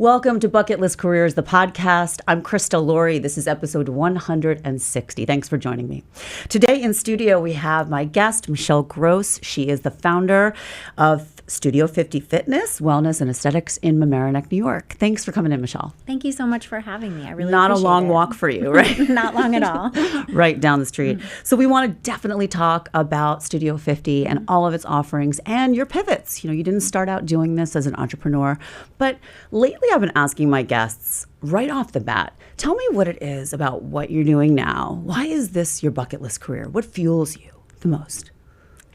Welcome to Bucket List Careers, the podcast. I'm Krista Laurie. This is episode 160. Thanks for joining me. Today in studio, we have my guest, Michelle Gross. She is the founder of Studio50Fitness, Wellness and Aesthetics in Mamaroneck, New York. Thanks for coming in, Michelle. Thank you so much for having me. I really Not a appreciate long it. walk for you, right? Not long at all. Right down the street. So we want to definitely talk about Studio 50 and all of its offerings and your pivots. You know, you didn't start out doing this as an entrepreneur, but lately I've been asking my guests right off the bat, tell me what it is about what you're doing now. Why is this your bucket list career? What fuels you the most?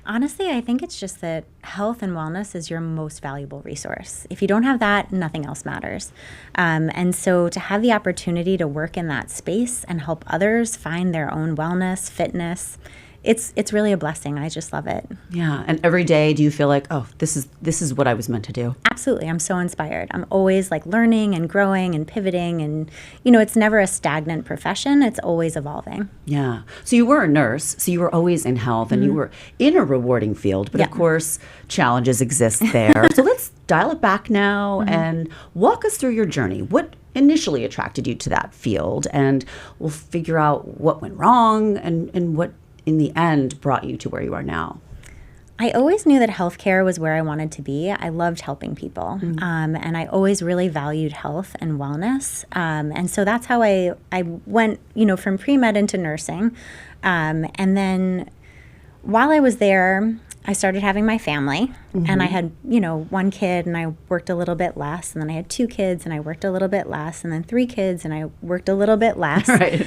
Honestly, I think it's just that health and wellness is your most valuable resource. If you don't have that, nothing else matters. And so to have the opportunity to work in that space and help others find their own wellness, fitness, it's really a blessing. I just love it. Yeah. And every day, do you feel like, oh, this is what I was meant to do? Absolutely. I'm so inspired. I'm always like learning and growing and pivoting. And, you know, it's never a stagnant profession. It's always evolving. Yeah. So you were a nurse, so you were always in health and you were in a rewarding field. But of course, challenges exist there. So let's dial it back now and walk us through your journey. What initially attracted you to that field? And we'll figure out what went wrong and what in the end brought you to where you are now. I always knew that healthcare was where I wanted to be. I loved helping people. And I always really valued health and wellness. And so that's how I went, you know, from pre-med into nursing. And then while I was there, I started having my family and I had, you know, one kid and I worked a little bit less. And then I had two kids and I worked a little bit less. And then three kids and I worked a little bit less. Right.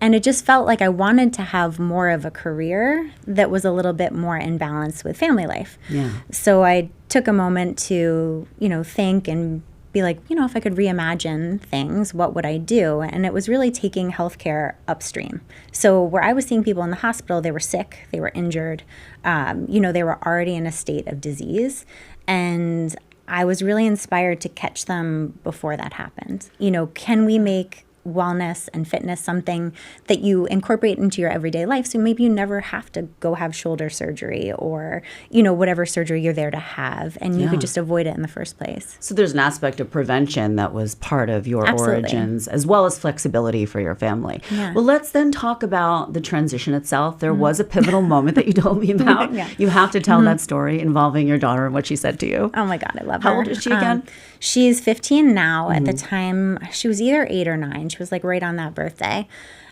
And it just felt like I wanted to have more of a career that was a little bit more in balance with family life. Yeah. So I took a moment to, you know, think and be like, you know, if I could reimagine things, what would I do? And it was really taking healthcare upstream. So where I was seeing people in the hospital, they were sick, they were injured, you know, they were already in a state of disease. And I was really inspired to catch them before that happened. You know, can we make wellness and fitness something that you incorporate into your everyday life, so maybe you never have to go have shoulder surgery or, you know, whatever surgery you're there to have, and you could just avoid it in the first place. So there's an aspect of prevention that was part of your origins, as well as flexibility for your family. Yeah. Well, let's then talk about the transition itself. There was a pivotal moment that you told me about. You have to tell that story involving your daughter and what she said to you. Oh my God, I love her. How old is she again? She's 15 now. At the time, she was either 8 or 9. She was like right on that birthday.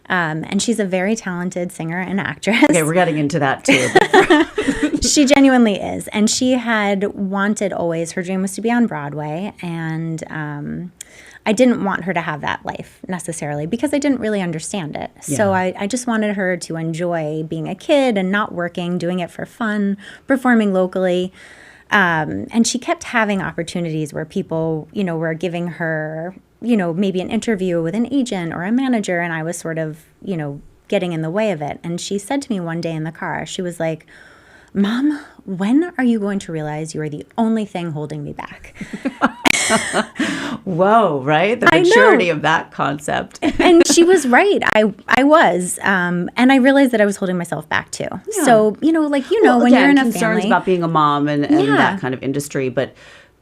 And she's a very talented singer and actress. Okay, we're getting into that too. She genuinely is. And she had wanted always, her dream was to be on Broadway. And I didn't want her to have that life necessarily because I didn't really understand it. Yeah. So I just wanted her to enjoy being a kid and not working, doing it for fun, performing locally. And she kept having opportunities where people, you know, were giving her, you know, maybe an interview with an agent or a manager, and I was sort of, you know, getting in the way of it. And she said to me one day in the car, she was like, "Mom, when are you going to realize you are the only thing holding me back?" Whoa, right? The maturity of that concept. And she was right. I was. And I realized that I was holding myself back too. Yeah. So, you know, like, you know, when you're in a concerns family. about being a mom and that kind of industry, but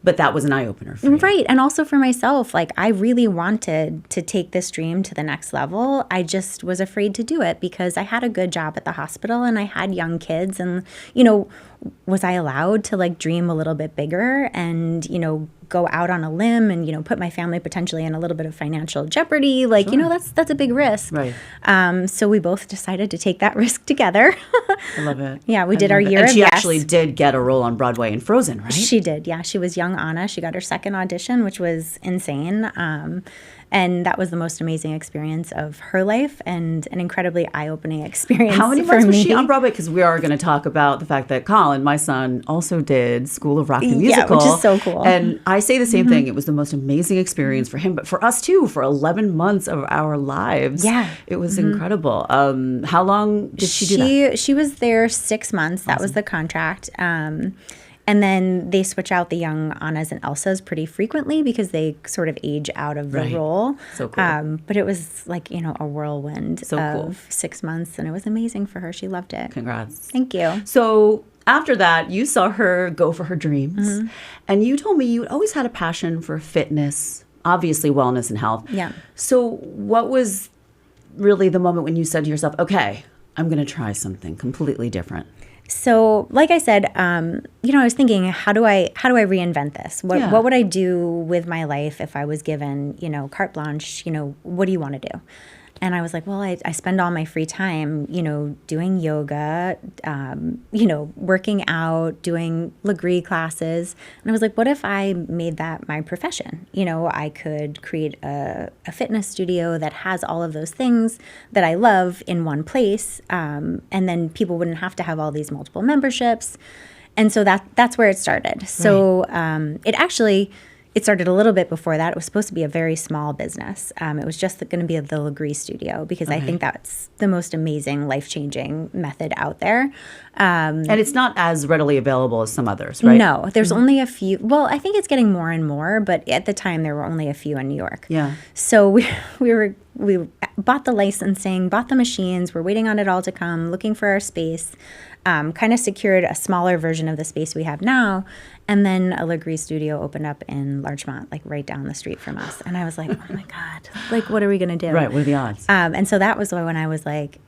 that was an eye-opener for you. Right. And also for myself, like, I really wanted to take this dream to the next level. I just was afraid to do it because I had a good job at the hospital and I had young kids. And, you know, was I allowed to like dream a little bit bigger and, you know, go out on a limb and, you know, put my family potentially in a little bit of financial jeopardy? Like, you know, that's a big risk. Right. So we both decided to take that risk together. I love it. Yeah, we did our year and of she yes. actually did get a role on Broadway in Frozen, right? She did, yeah. She was young Anna. She got her second audition, which was insane. And that was the most amazing experience of her life and an incredibly eye-opening experience for me. How many months was she on Broadway? Because we are going to talk about the fact that Colin, my son, also did School of Rock the Musical. Yeah, which is so cool. And I say the same thing. It was the most amazing experience for him, but for us too, for 11 months of our lives. Yeah. It was incredible. How long did she do that? She was there 6 months. That was the contract. And then they switch out the young Annas and Elsas pretty frequently because they sort of age out of the role. So cool. But it was like, you know, a whirlwind of 6 months, and it was amazing for her. She loved it. Congrats. Thank you. So after that, you saw her go for her dreams. And you told me you always had a passion for fitness, obviously wellness and health. Yeah. So what was really the moment when you said to yourself, okay, I'm going to try something completely different? So, like I said, I was thinking, how do I reinvent this? What would I do with my life if I was given, carte blanche? What do you want to do? And I was like, well, I spend all my free time, doing yoga, working out, doing Legree classes. And I was like, what if I made that my profession? I could create a fitness studio that has all of those things that I love in one place. And then people wouldn't have to have all these multiple memberships. And so that's where it started. Right. So it started a little bit before that. It was supposed to be a very small business. It was just going to be the Legree studio because I think that's the most amazing, life-changing method out there. And it's not as readily available as some others, right? No, there's only a few. Well, I think it's getting more and more, but at the time there were only a few in New York. Yeah. So we bought the licensing, bought the machines. We're waiting on it all to come, looking for our space. Kind of secured a smaller version of the space we have now. And then a Legree studio opened up in Larchmont, like right down the street from us. And I was like, oh my God, like, what are we going to do? Right, what are the odds? And so that was when I was like,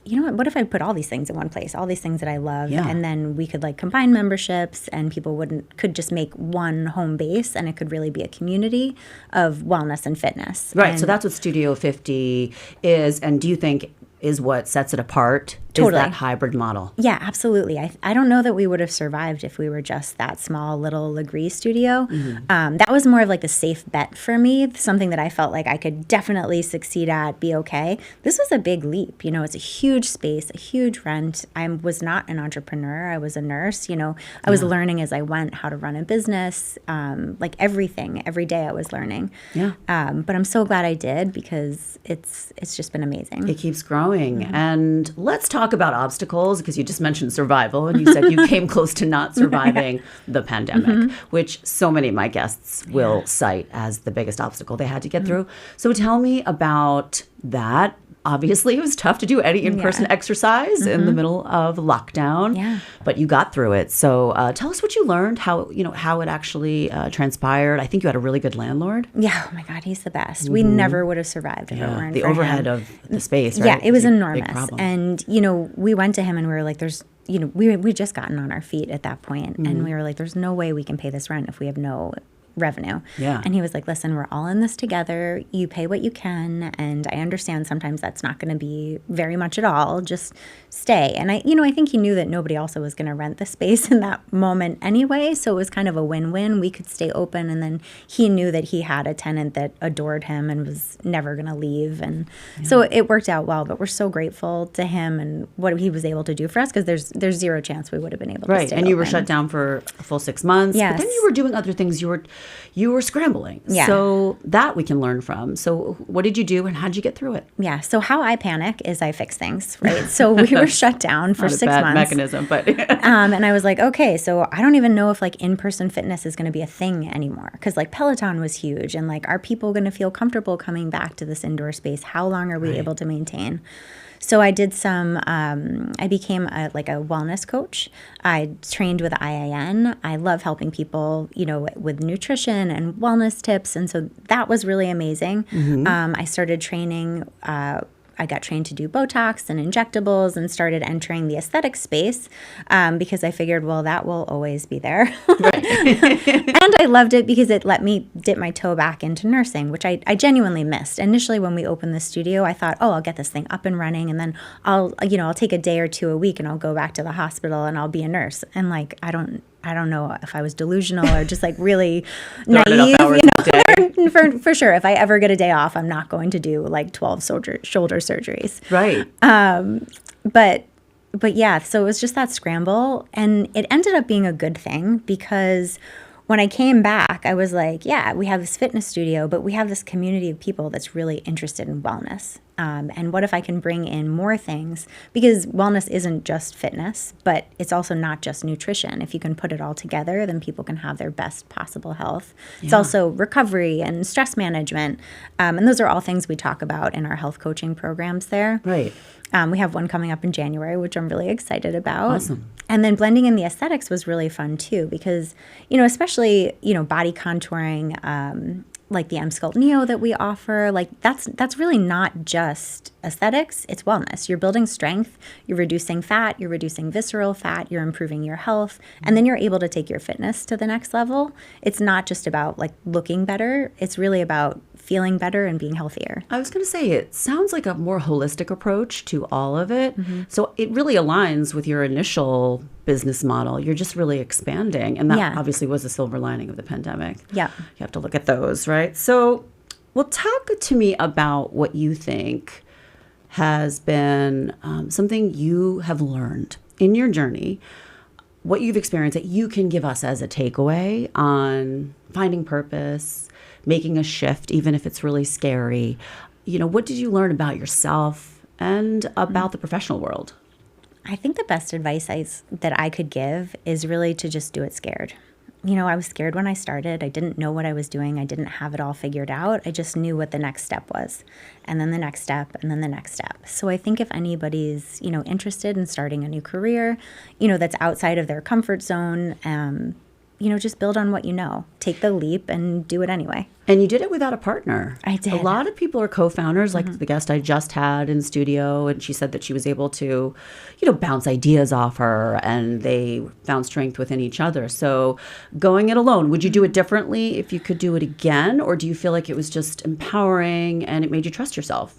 you know what if I put all these things in one place, all these things that I love, and then we could like combine memberships and people could just make one home base and it could really be a community of wellness and fitness. Right, and so that's what Studio 50 is. And do you think is what sets it apart? Totally. Is that hybrid model? Yeah, absolutely. I don't know that we would have survived if we were just that small little Legree studio. That was more of like a safe bet for me, something that I felt like I could definitely succeed at, be okay. This was a big leap. It's a huge space, a huge rent. I was not an entrepreneur. I was a nurse. I was learning as I went how to run a business, like everything. Every day I was learning. Yeah. But I'm so glad I did because it's just been amazing. It keeps growing. And let's talk about obstacles, because you just mentioned survival and you said you came close to not surviving the pandemic, which so many of my guests will cite as the biggest obstacle they had to get through. So tell me about that. Obviously, it was tough to do any in-person exercise in the middle of lockdown, but you got through it. So tell us what you learned, how it actually transpired. I think you had a really good landlord. Yeah, oh my God, he's the best. We never would have survived if it weren't the for overhead him. Of the space, right? Yeah, it was a enormous. And, we went to him and we were like, we just gotten on our feet at that point, and we were like, there's no way we can pay this rent if we have no revenue. Yeah. And he was like, listen, we're all in this together. You pay what you can. And I understand sometimes that's not going to be very much at all. Just stay. And I think he knew that nobody also was going to rent the space in that moment anyway. So it was kind of a win-win. We could stay open. And then he knew that he had a tenant that adored him and was never going to leave. And so it worked out well, but we're so grateful to him and what he was able to do for us, because there's zero chance we would have been able to stay open. And you were shut down for a full 6 months. Yes. But then you were doing other things. You were scrambling. Yeah. So that we can learn from. So what did you do and how did you get through it? Yeah. So how I panic is I fix things, right? So we were shut down for 6 months. Mechanism, but and I was like, okay, so I don't even know if like in-person fitness is going to be a thing anymore, because like Peloton was huge, and like, are people going to feel comfortable coming back to this indoor space? How long are we able to maintain? So I did I became a wellness coach. I trained with IAN. I love helping people, with nutrition and wellness tips. And so that was really amazing. I started training, I got trained to do Botox and injectables and started entering the aesthetic space because I figured, well, that will always be there. And I loved it because it let me dip my toe back into nursing, which I genuinely missed. Initially, when we opened the studio, I thought, oh, I'll get this thing up and running, and then I'll take a day or two a week and I'll go back to the hospital and I'll be a nurse. And like, I don't know if I was delusional or just like really naive, for sure. If I ever get a day off, I'm not going to do like 12 shoulder surgeries. Right. But yeah, so it was just that scramble, and it ended up being a good thing, because when I came back, I was like, yeah, we have this fitness studio, but we have this community of people that's really interested in wellness. And what if I can bring in more things? Because wellness isn't just fitness, but it's also not just nutrition. If you can put it all together, then people can have their best possible health. It's also recovery and stress management. And those are all things we talk about in our health coaching programs there. Right. We have one coming up in January, which I'm really excited about. Awesome. And then blending in the aesthetics was really fun too, because, especially, body contouring, like the M-Sculpt Neo that we offer, like that's really not just aesthetics, it's wellness. You're building strength, you're reducing fat, you're reducing visceral fat, you're improving your health, and then you're able to take your fitness to the next level. It's not just about like looking better, it's really about feeling better and being healthier. I was going to say, it sounds like a more holistic approach to all of it. So it really aligns with your initial business model. You're just really expanding. And that obviously was a silver lining of the pandemic. Yeah. You have to look at those, right? So, well, talk to me about what you think has been something you have learned in your journey, what you've experienced that you can give us as a takeaway on finding purpose, making a shift, even if it's really scary. What did you learn about yourself and about the professional world? I think the best advice that I could give is really to just do it scared. I was scared when I started. I didn't know what I was doing. I didn't have it all figured out. I just knew what the next step was, and then the next step, and then the next step. So I think if anybody's, interested in starting a new career, that's outside of their comfort zone, just build on what you know. Take the leap and do it anyway. And you did it without a partner. I did. A lot of people are co-founders, like the guest I just had in studio, and she said that she was able to, bounce ideas off her, and they found strength within each other. So going it alone, would you do it differently if you could do it again? Or do you feel like it was just empowering and it made you trust yourself?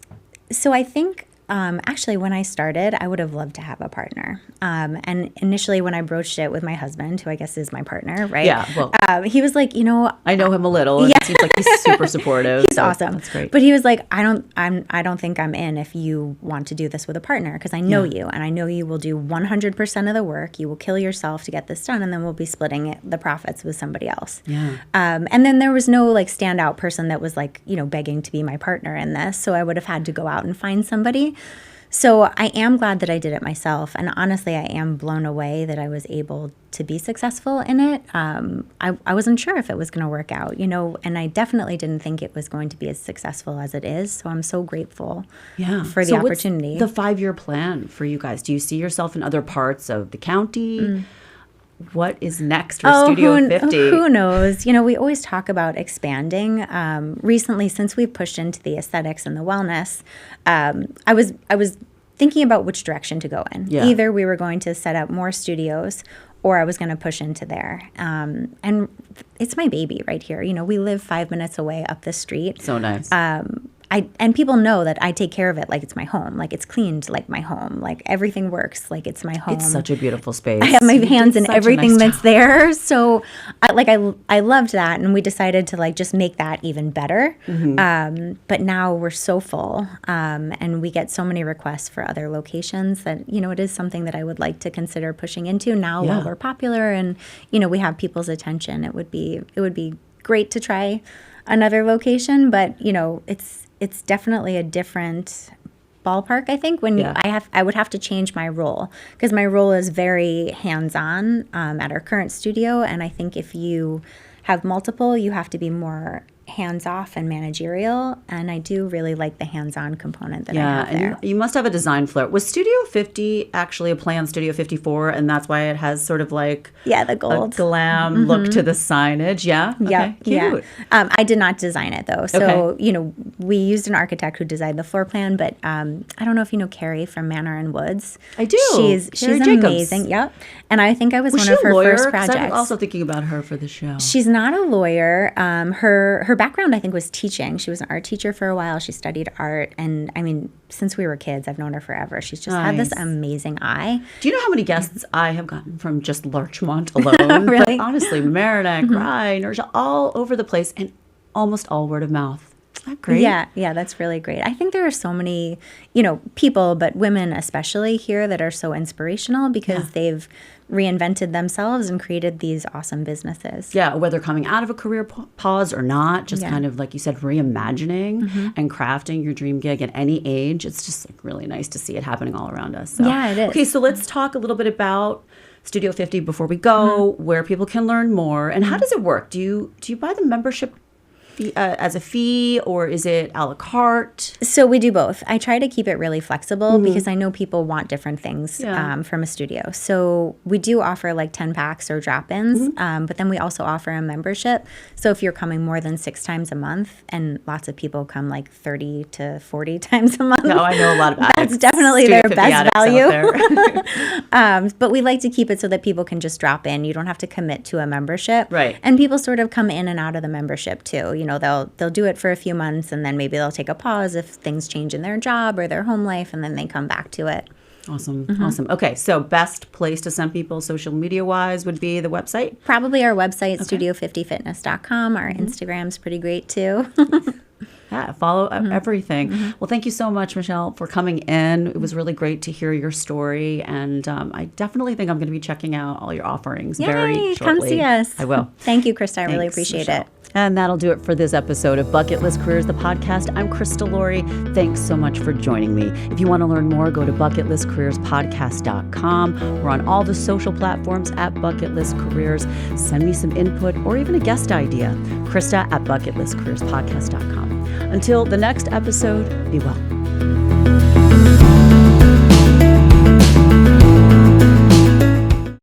So I think actually, when I started, I would have loved to have a partner. And initially, when I broached it with my husband, who I guess is my partner, right? Yeah. Well, he was like, I know him a little. And it seems like he's super supportive. He's awesome. That's great. But he was like, I don't think I'm in if you want to do this with a partner, because I know you, and I know you will do 100% of the work. You will kill yourself to get this done, and then we'll be splitting the profits with somebody else. Yeah. And then there was no like standout person that was like, begging to be my partner in this. So I would have had to go out and find somebody. So I am glad that I did it myself. And honestly, I am blown away that I was able to be successful in it. I wasn't sure if it was going to work out, and I definitely didn't think it was going to be as successful as it is. So I'm so grateful for the opportunity. What's the 5-year plan for you guys? Do you see yourself in other parts of the county? What is next for Studio 50? Who knows? We always talk about expanding. Recently, since we've pushed into the aesthetics and the wellness, I was thinking about which direction to go in. Yeah. Either we were going to set up more studios, or I was going to push into there. And it's my baby right here. We live 5 minutes away up the street. So nice. And people know that I take care of it like it's my home, like it's cleaned like my home, like everything works like it's my home. It's such a beautiful space. I have my hands in everything that's there. So I loved that, and we decided to just make that even better. But now we're so full, and we get so many requests for other locations that it is something that I would like to consider pushing into now while we're popular and we have people's attention. It would be great to try another location, but it's definitely a different ballpark, I think, when I would have to change my role, because my role is very hands-on at our current studio, and I think if you have multiple, you have to be more hands-off and managerial, and I do really like the hands-on component that I have there. And you must have a design flair. Was Studio 50 actually a play on Studio 54, and that's why it has sort of like the gold a glam look to the signage? Yeah? Okay, cute. Yeah. I did not design it, though. So, we used an architect who designed the floor plan, but I don't know if you know Carrie from Manor and Woods. I do. She's amazing. Yep. And I think I was one of her first projects. I'm also thinking about her for the show. She's not a lawyer. Her background, I think, was teaching. She was an art teacher for a while. She studied art. And I mean, since we were kids, I've known her forever. She's just had this amazing eye. Do you know how many guests I have gotten from just Larchmont alone? Really? But honestly, Mamaroneck, Rye, Nerja, all over the place, and almost all word of mouth. that great? Yeah, that's really great. I think there are so many, people, but women especially here that are so inspirational because they've reinvented themselves and created these awesome businesses. Yeah, whether coming out of a career pause or not, just kind of, like you said, reimagining and crafting your dream gig at any age. It's just like really nice to see it happening all around us. So. Yeah, it is. Okay, so let's talk a little bit about Studio 50 before we go, where people can learn more. And how does it work? Do you buy the membership as a fee, or is it a la carte? So we do both. I try to keep it really flexible because I know people want different things from a studio. So we do offer like 10 packs or drop-ins, but then we also offer a membership. So if you're coming more than 6 times a month, and lots of people come like 30 to 40 times a month. No, I know a lot of addicts. That's definitely Studio their 50 best addicts value. But we like to keep it so that people can just drop in. You don't have to commit to a membership. Right. And people sort of come in and out of the membership too. They'll do it for a few months, and then maybe they'll take a pause if things change in their job or their home life, and then they come back to it. Awesome. Okay, so best place to send people social media-wise would be the website? Probably our website, Studio50Fitness.com. Our Instagram's pretty great too. Yeah, follow everything. Well, thank you so much, Michelle, for coming in. It was really great to hear your story, and I definitely think I'm going to be checking out all your offerings very shortly. Come see us. I will. Thank you, Krista. I really appreciate Michelle. it. And that'll do it for this episode of Bucket List Careers, the podcast. I'm Krista Laurie. Thanks so much for joining me. If you want to learn more, go to bucketlistcareerspodcast.com. We're on all the social platforms at Bucket List Careers. Send me some input or even a guest idea. Krista at bucketlistcareerspodcast.com. Until the next episode, be well.